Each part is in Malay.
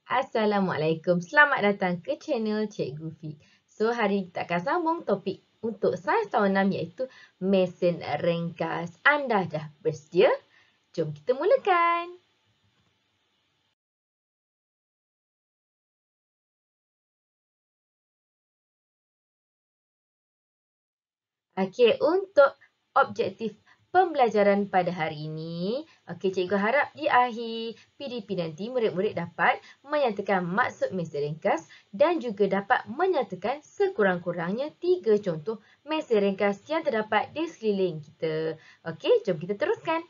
Assalamualaikum. Selamat datang ke channel Cikgu Fi. So, hari ini kita akan sambung topik untuk sains tahun 6 iaitu mesin ringkas. Anda dah bersedia? Jom kita mulakan. Okey, untuk objektif pembelajaran pada hari ini, cikgu harap di akhir PDP nanti murid-murid dapat menyatakan maksud mesin ringkas dan juga dapat menyatakan sekurang-kurangnya 3 contoh mesin ringkas yang terdapat di sekeliling kita. Okey, jom kita teruskan.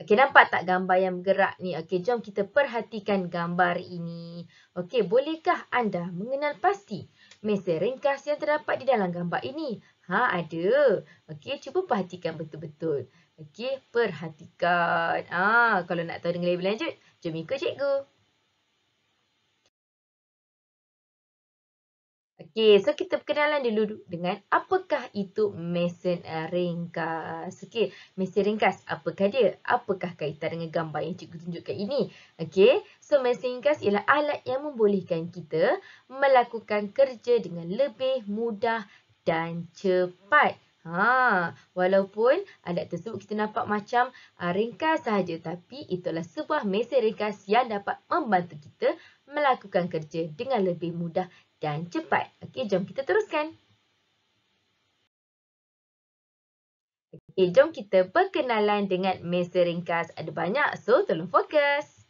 Okey, nampak tak gambar yang bergerak ni? Okey, jom kita perhatikan gambar ini. Okey, bolehkah anda mengenal pasti mesin ringkas yang terdapat di dalam gambar ini? Ada. Okey, cuba perhatikan betul-betul. Okey, perhatikan. Kalau nak tahu dengan lebih lanjut, jom ikut cikgu. Okey, so kita perkenalan dulu dengan apakah itu mesin ringkas. Okey, mesin ringkas, apakah dia? Apakah kaitan dengan gambar yang cikgu tunjukkan ini? Okey, so mesin ringkas ialah alat yang membolehkan kita melakukan kerja dengan lebih mudah dan cepat. Walaupun alat tersebut kita nampak macam ringkas sahaja, tapi itulah sebuah mesin ringkas yang dapat membantu kita melakukan kerja dengan lebih mudah dan cepat. Okey, jom kita teruskan. Okey, jom kita berkenalan dengan mesin ringkas. Ada banyak, so tolong fokus.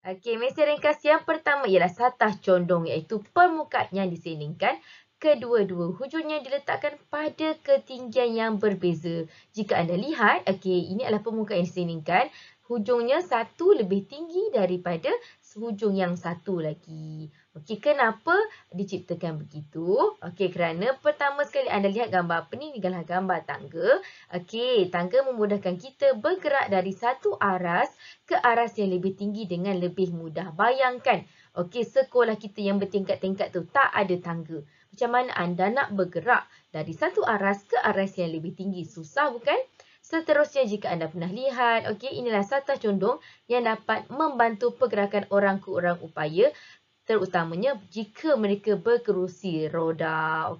Okey, mesin ringkas yang pertama ialah satah condong iaitu permukaan yang diselingkan. Kedua-dua hujungnya diletakkan pada ketinggian yang berbeza. Jika anda lihat, ini adalah permukaan yang diselingkan. Hujungnya satu lebih tinggi daripada hujung yang satu lagi. Okey, kenapa diciptakan begitu? Okey, kerana pertama sekali anda lihat gambar apa ni? Ini adalah gambar tangga. Okey, tangga memudahkan kita bergerak dari satu aras ke aras yang lebih tinggi dengan lebih mudah. Bayangkan, sekolah kita yang bertingkat-tingkat tu tak ada tangga. Macam mana anda nak bergerak dari satu aras ke aras yang lebih tinggi? Susah bukan? Seterusnya, jika anda pernah lihat, inilah satah condong yang dapat membantu pergerakan orang ke orang upaya, terutamanya jika mereka berkerusi roda.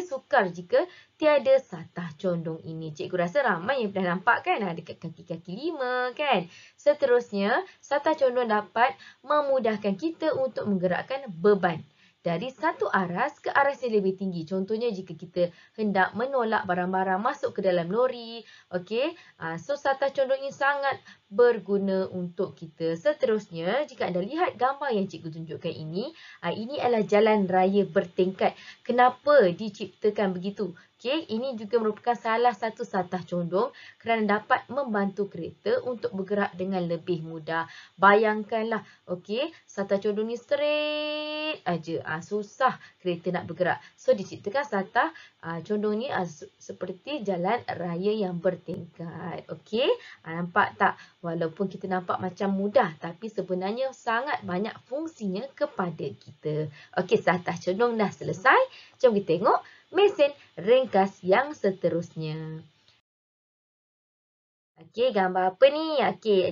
Sukar jika tiada satah condong ini. Cikgu rasa ramai yang pernah nampak kan? Dekat kaki-kaki 5 kan? Seterusnya, satah condong dapat memudahkan kita untuk menggerakkan beban dari satu aras ke aras yang lebih tinggi. Contohnya jika kita hendak menolak barang-barang masuk ke dalam lori. So satah condong ini sangat berguna untuk kita. Seterusnya, jika anda lihat gambar yang cikgu tunjukkan ini adalah jalan raya bertingkat. Kenapa diciptakan begitu? Ini juga merupakan salah satu satah condong kerana dapat membantu kereta untuk bergerak dengan lebih mudah. Bayangkanlah, satah condong ni straight aja. Susah kereta nak bergerak. So diciptakan satah condong ni seperti jalan raya yang bertingkat. Nampak tak? Walaupun kita nampak macam mudah, tapi sebenarnya sangat banyak fungsinya kepada kita. Satah condong dah selesai. Jom kita tengok mesin ringkas yang seterusnya. Gambar apa ni?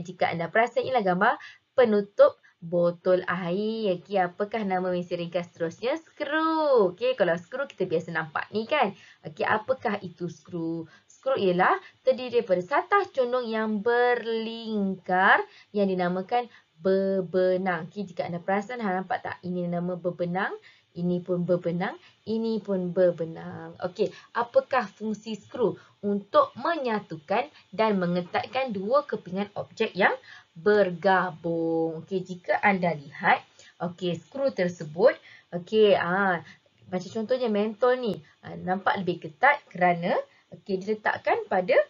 Jika anda perasan, inilah gambar penutup botol air. Apakah nama mesin ringkas seterusnya? Skru. Kalau skru kita biasa nampak ni kan. Apakah itu skru? Skru ialah terdiri daripada satah condong yang berlingkar yang dinamakan bebenang. Jika anda perasan, nampak tak? Ini nama bebenang. Ini pun bebenang, ini pun bebenang. Apakah fungsi skru? Untuk menyatukan dan mengetatkan dua kepingan objek yang bergabung. Jika anda lihat, skru tersebut, macam contohnya mentol ni, nampak lebih ketat kerana diletakkan pada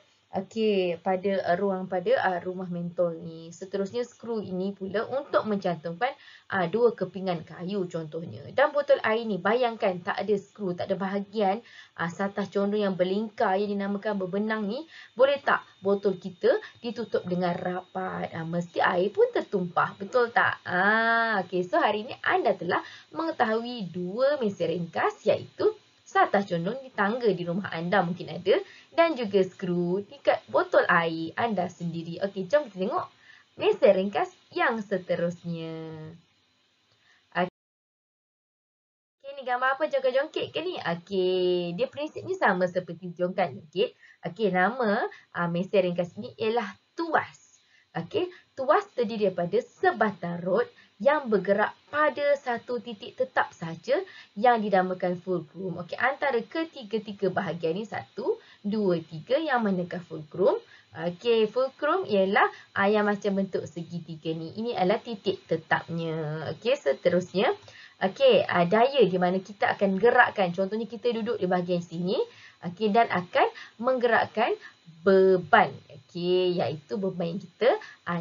rumah mentol ni. Seterusnya, skru ini pula untuk mencantumkan dua kepingan kayu contohnya. Dan botol air ni, bayangkan tak ada skru, tak ada bahagian satah condong yang berlingkar yang dinamakan bebenang ni. Boleh tak botol kita ditutup dengan rapat? Mesti air pun tertumpah, betul tak? So hari ni anda telah mengetahui dua mesin ringkas iaitu Satah condong di tangga di rumah anda mungkin ada. Dan juga skru dekat botol air anda sendiri. Okey, jom kita tengok mesin ringkas yang seterusnya. Okey, ni gambar apa, jongkit-jongkit ke ni? Okey, dia prinsipnya sama seperti jongkat-jongkit. Okey, nama mesin ringkas ini ialah tuas. Okey, tuas terdiri daripada sebatang rod yang bergerak pada satu titik tetap saja yang dinamakan fulcrum. Okey, antara ketiga-tiga bahagian ni 1, 2, 3 yang manakah fulcrum? Okey, fulcrum ialah yang macam bentuk segitiga ni. Ini adalah titik tetapnya. Okey, seterusnya. Okey, daya di mana kita akan gerakkan. Contohnya kita duduk di bahagian sini. Okey, dan akan menggerakkan beban. Okey, iaitu beban yang kita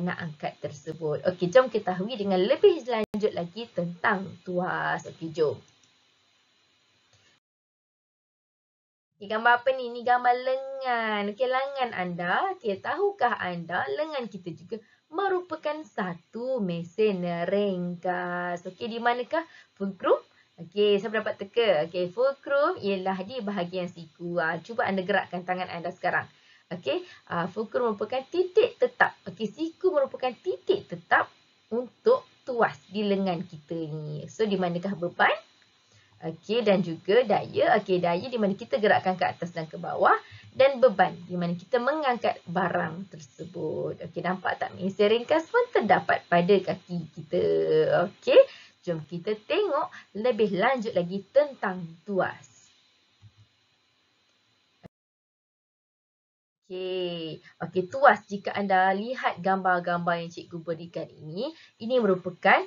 nak angkat tersebut. Okey, jom ketahui dengan lebih lanjut lagi tentang tuas. Okey, jom. Okey, gambar apa ni? Ni gambar lengan. Okey, lengan anda. Okey, tahukah anda lengan kita juga merupakan satu mesin ringkas. Okey, di manakah fulcrum? Okey, siapa dapat teka? Okey, fulcrum ialah di bahagian siku. Cuba anda gerakkan tangan anda sekarang. Okey, fulcrum merupakan titik tetap. Okey, siku merupakan titik tetap untuk tuas di lengan kita ni. So, di manakah beban? Okey, dan juga daya. Okey, daya di mana kita gerakkan ke atas dan ke bawah. Dan beban di mana kita mengangkat barang tersebut. Okey, nampak tak mesin ringkas pun terdapat pada kaki kita. Okey, jom kita tengok lebih lanjut lagi tentang tuas. Okey, tuas jika anda lihat gambar-gambar yang cikgu berikan ini merupakan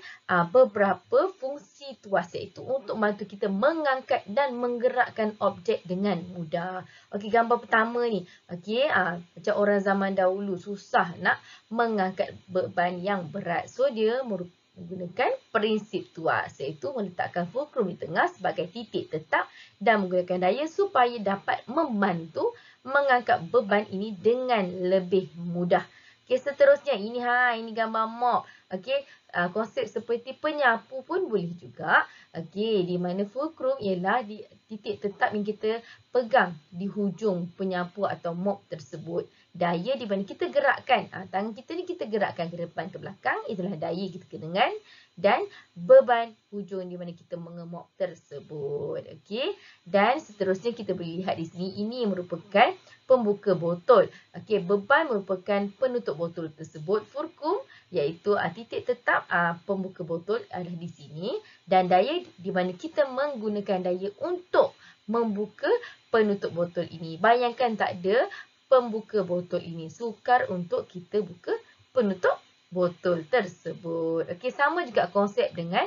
beberapa fungsi tuas, iaitu untuk membantu kita mengangkat dan menggerakkan objek dengan mudah. Okey, gambar pertama ni. Okey, macam orang zaman dahulu susah nak mengangkat beban yang berat. So, dia menggunakan prinsip tuas, iaitu meletakkan fulcrum di tengah sebagai titik tetap dan menggunakan daya supaya dapat membantu mengangkat beban ini dengan lebih mudah. Okey, seterusnya ini gambar mop. Okey, konsep seperti penyapu pun boleh juga. Okey, di mana fulcrum ialah di titik tetap yang kita pegang di hujung penyapu atau mop tersebut. Daya di mana kita gerakkan, tangan kita ni kita gerakkan ke depan ke belakang, itulah daya kita kedengan. Dan beban hujung di mana kita mengemop tersebut. Okey, dan seterusnya kita boleh lihat di sini, ini merupakan pembuka botol. Okey, beban merupakan penutup botol tersebut. Fulcrum iaitu titik tetap pembuka botol adalah di sini. Dan daya di mana kita menggunakan daya untuk membuka penutup botol ini. Bayangkan tak ada pembuka botol ini. Sukar untuk kita buka penutup botol tersebut. Okey, sama juga konsep dengan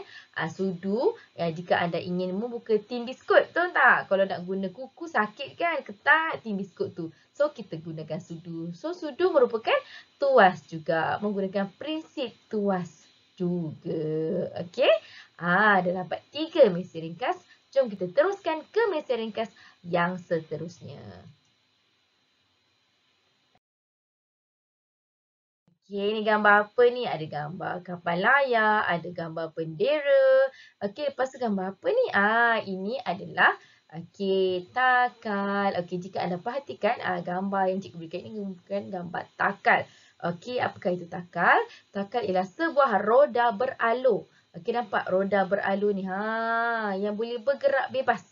sudu. Jika anda ingin membuka tin biskut, betul tak? Kalau nak guna kuku sakit kan, ketat tin biskut tu. So, kita gunakan sudu. So, sudu merupakan tuas juga. Menggunakan prinsip tuas juga. Okey? Dah dapat 3 mesin ringkas. Jom kita teruskan ke mesin ringkas yang seterusnya. Okey, ni gambar apa ni? Ada gambar kapal layar, ada gambar bendera. Okey, lepas tu gambar apa ni? Ini adalah takal. Okey, jika anda perhatikan gambar yang cikgu berikan ini bukan gambar takal. Okey, apakah itu takal? Takal ialah sebuah roda beralur. Okey, nampak roda beralur ni? Yang boleh bergerak bebas.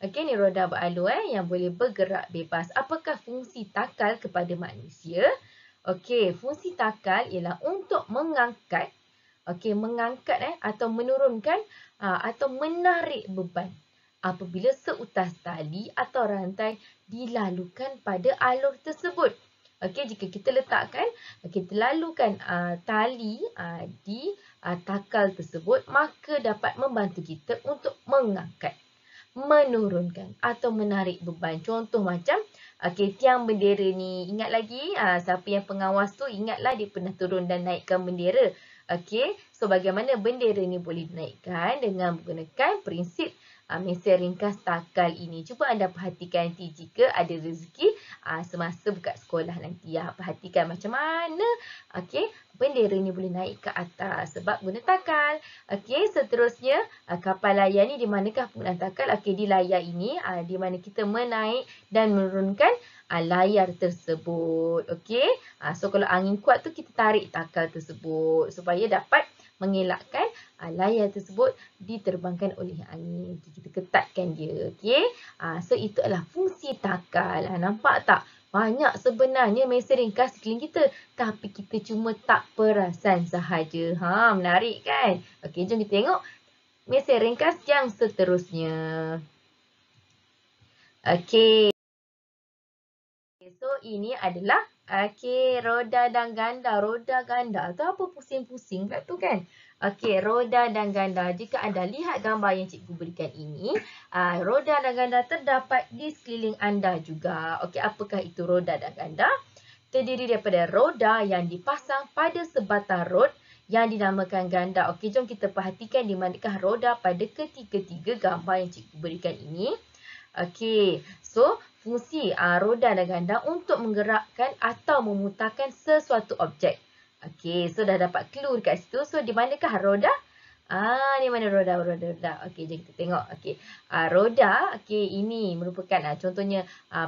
Okey, ni roda beralur yang boleh bergerak bebas. Apakah fungsi takal kepada manusia? Okey, fungsi takal ialah untuk mengangkat, atau menurunkan atau menarik beban apabila seutas tali atau rantai dilalukan pada alur tersebut. Okey, jika kita letakkan, kita lalukan tali di takal tersebut, maka dapat membantu kita untuk mengangkat, menurunkan atau menarik beban. Contoh macam tiang bendera ni. Ingat lagi, siapa yang pengawas tu, ingatlah dia pernah turun dan naikkan bendera. Okey, so bagaimana bendera ni boleh dinaikkan? Dengan menggunakan prinsip mesin ringkas takal ini. Cuba anda perhatikan nanti jika ada rezeki semasa buka sekolah nanti. Perhatikan macam mana bendera ni boleh naik ke atas sebab guna takal. Seterusnya kapal layar ni di manakah penggunaan takal? Di layar ini di mana kita menaik dan menurunkan layar tersebut. So kalau angin kuat tu kita tarik takal tersebut supaya dapat mengelakkan layar tersebut diterbangkan oleh angin. Kita ketatkan dia. So itu adalah fungsi takal. Nampak tak? Banyak sebenarnya mesin ringkas sekeliling kita. Tapi kita cuma tak perasan sahaja. Menarik kan? Jom kita tengok mesin ringkas yang seterusnya. So ini adalah roda dan ganda. Roda ganda tu apa pusing-pusing pula tu kan? Roda dan ganda. Jika anda lihat gambar yang cikgu berikan ini, roda dan ganda terdapat di sekeliling anda juga. Apakah itu roda dan ganda? Terdiri daripada roda yang dipasang pada sebatang rod yang dinamakan ganda. Jom kita perhatikan di manakah roda pada ketiga-tiga gambar yang cikgu berikan ini. So fungsi roda dan ganda untuk menggerakkan atau memutarkan sesuatu objek. So dah dapat clue dekat situ. So di manakah roda? Di mana roda? Jom kita tengok. Roda, ini merupakan contohnya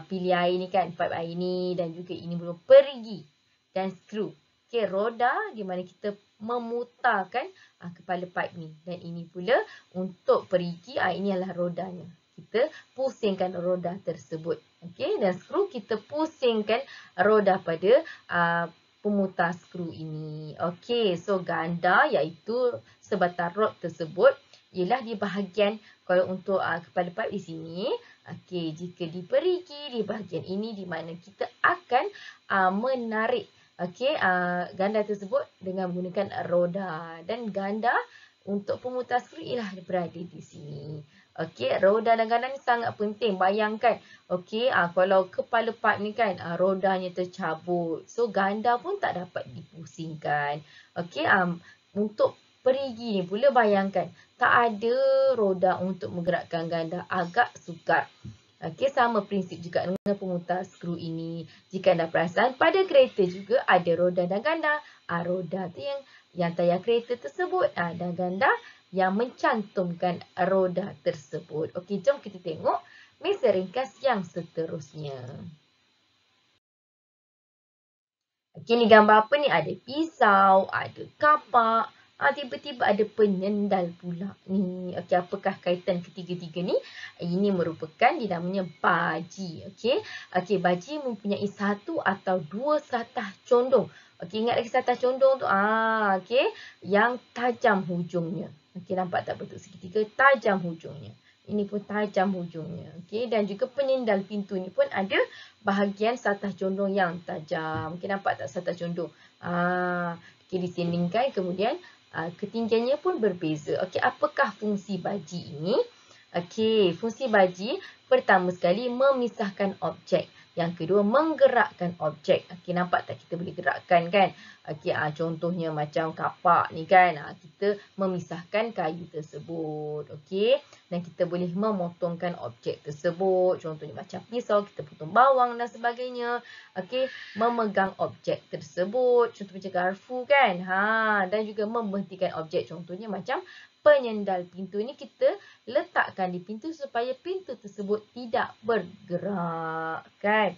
pilih air ni kan, pipe air ni, dan juga ini merupakan perigi dan skru. Roda di mana kita memutarkan kepala pipe ni, dan ini pula untuk perigi, ini adalah rodanya. Kita pusingkan roda tersebut. Dan skru kita pusingkan roda pada pemutar skru ini. So ganda iaitu sebatang rod tersebut ialah di bahagian, kalau untuk kepala pipe di sini, jika diperigi di bahagian ini di mana kita akan menarik ganda tersebut dengan menggunakan roda, dan ganda untuk pemutar skru ialah berada di sini. Roda dan ganda ni sangat penting. Bayangkan, kalau kepala pipe ni kan, rodanya tercabut. So, ganda pun tak dapat dipusingkan. Untuk perigi ni pula bayangkan, tak ada roda untuk menggerakkan ganda. Agak sukar. Sama prinsip juga dengan pemutar skru ini. Jika anda perasan, pada kereta juga ada roda dan ganda. Roda tu yang tayar kereta tersebut, dan ganda yang mencantumkan roda tersebut. Jom kita tengok mesin ringkas yang seterusnya. Ni gambar apa ni? Ada pisau, ada kapak, tiba-tiba ada penyendal pula ni. Apakah kaitan ketiga-tiga ni? Ini merupakan dinamanya baji. Baji mempunyai satu atau dua satah condong. Ingat lagi satah condong tu? Yang tajam hujungnya. Nampak tak bentuk segitiga? Tajam hujungnya. Ini pun tajam hujungnya. Dan juga penyendal pintu ni pun ada bahagian satah condong yang tajam. Nampak tak satah condong? Disindingkan, kemudian ketinggiannya pun berbeza. Apakah fungsi baji ini? Fungsi baji pertama sekali memisahkan objek. Yang kedua, menggerakkan objek. Nampak tak kita boleh gerakkan kan? Contohnya macam kapak ni kan. Kita memisahkan kayu tersebut. Dan kita boleh memotongkan objek tersebut. Contohnya macam pisau, kita potong bawang dan sebagainya. Memegang objek tersebut. Contoh macam garfu kan. Dan juga memberhentikan objek. Contohnya macam penyendal pintu ni kita letakkan di pintu supaya pintu tersebut tidak bergerak kan.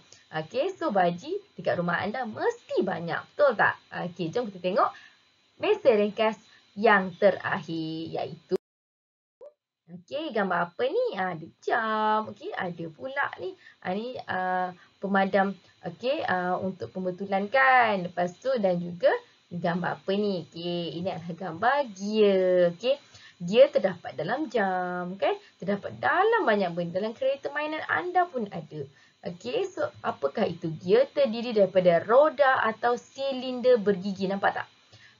So baji dekat rumah anda mesti banyak, betul tak? Jom kita tengok mesin ringkas yang terakhir, iaitu gambar apa ni? Ada jam, ada pula ni. Ni pemadam untuk pembetulan kan. Lepas tu dan juga gambar apa ni? Ini adalah gambar gear. Gear terdapat dalam jam kan. Terdapat dalam banyak benda. Dalam kereta mainan anda pun ada. So apakah itu? Gear terdiri daripada roda atau silinder bergigi. Nampak tak?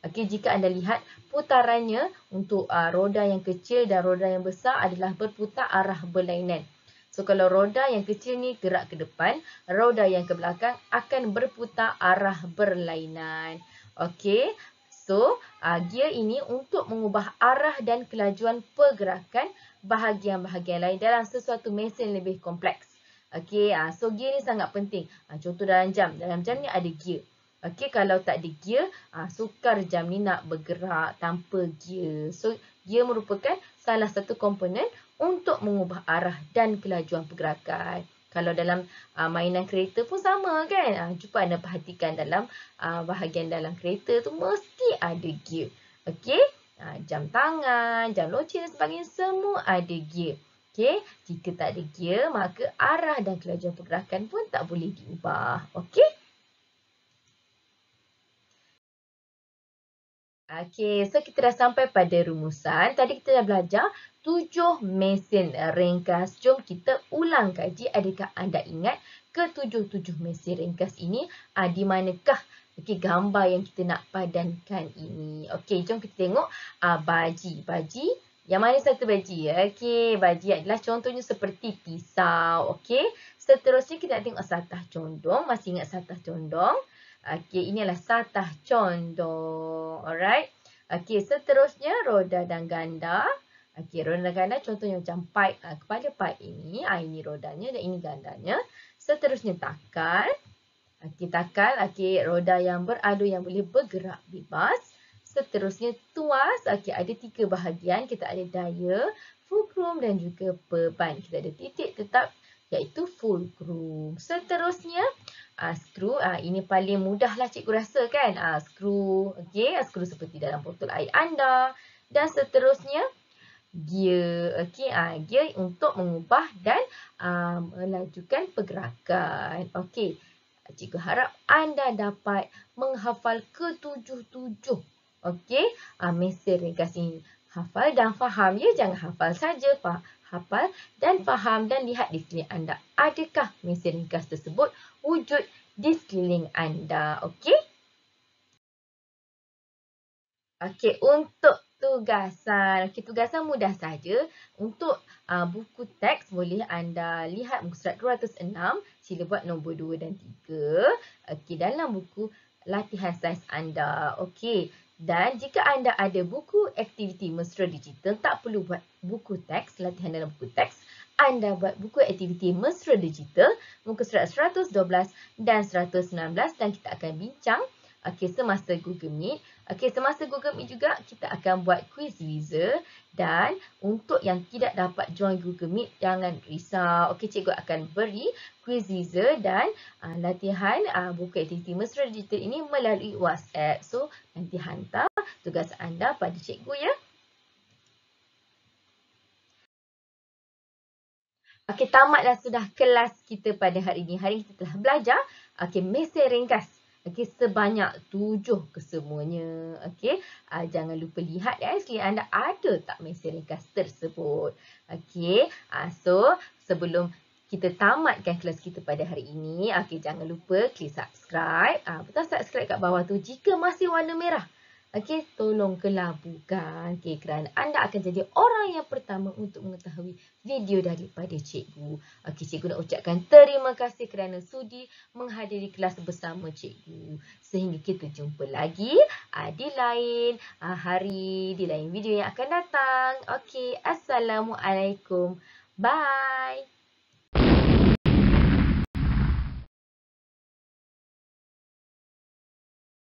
Jika anda lihat putarannya untuk roda yang kecil dan roda yang besar adalah berputar arah berlainan. So kalau roda yang kecil ni gerak ke depan, roda yang ke belakang akan berputar arah berlainan. So gear ini untuk mengubah arah dan kelajuan pergerakan bahagian-bahagian lain dalam sesuatu mesin lebih kompleks. Okey, so gear ni sangat penting. Contoh dalam jam ni ada gear. Okey, kalau tak ada gear, sukar jam ni nak bergerak tanpa gear. So, gear merupakan salah satu komponen untuk mengubah arah dan kelajuan pergerakan. Kalau dalam mainan kereta pun sama kan. Cuba anda perhatikan dalam bahagian dalam kereta tu mesti ada gear. Okey. Jam tangan, jam loceng dan sebagainya semua ada gear. Okey. Jika tak ada gear maka arah dan kelajuan pergerakan pun tak boleh diubah. Okey. Okey, so kita dah sampai pada rumusan. Tadi kita dah belajar 7 mesin ringkas. Jom kita ulang kaji. Adakah anda ingat ke-7 mesin ringkas ini di manakah gambar yang kita nak padankan ini? Okey, jom kita tengok baji. Baji, yang mana satu baji? Okey, baji adalah contohnya seperti pisau. Okey, seterusnya kita nak tengok satah condong. Masih ingat satah condong? Okey, ini adalah satah condong. Alright. Okey, seterusnya roda dan ganda. Okey, roda dan ganda contohnya macam pipe. Kepala pipe ini, ini rodanya dan ini gandanya. Seterusnya takal. Okey, takal. Okey, roda yang beradu yang boleh bergerak bebas. Seterusnya tuas. Okey, ada 3 bahagian. Kita ada daya, fulcrum dan juga beban. Kita ada titik tetap iaitu fulcrum. Seterusnya skru, ini paling mudahlah cikgu rasa kan. Skru, okey, skru seperti dalam botol air anda. Dan seterusnya gear, okey, gear untuk mengubah dan melajukan pergerakan. Okey, cikgu harap anda dapat menghafal ke-7 okey, mesin ringkas ini. Hafal dan faham ya, jangan hafal saja, hafal dan faham dan lihat di sekeliling anda. Adakah mesin ringkas tersebut wujud di sekeliling anda? Okey? Okey, untuk tugasan. Okey, tugasan mudah saja. Untuk buku teks boleh anda lihat muka surat 206. Sila buat nombor 2 dan 3. Okey, dalam buku latihan sains anda. Okey. Dan jika anda ada buku aktiviti mesra digital, tak perlu buat buku teks, latihan dalam buku teks. Anda buat buku aktiviti mesra digital, muka surat 112 dan 119 dan kita akan bincang semasa Google Meet. Semasa Google Meet juga kita akan buat quiz Wizer dan untuk yang tidak dapat join Google Meet jangan risau. Cikgu akan beri quiz Wizer dan latihan buku aktiviti mesra digital ini melalui WhatsApp. So nanti hantar tugas anda pada cikgu ya. Tamatlah sudah kelas kita pada hari ini. Hari ini kita telah belajar mesin ringkas. Sebanyak 7 kesemuanya. Jangan lupa lihat sekeliling anda ada tak mesin ringkas tersebut. So sebelum kita tamatkan kelas kita pada hari ini, jangan lupa klik subscribe. Butang subscribe kat bawah tu jika masih warna merah. Tolong kelabukan. Kerana anda akan jadi orang yang pertama untuk mengetahui video daripada cikgu. Cikgu nak ucapkan terima kasih kerana sudi menghadiri kelas bersama cikgu. Sehingga kita jumpa lagi di lain hari, di lain video yang akan datang. Assalamualaikum. Bye.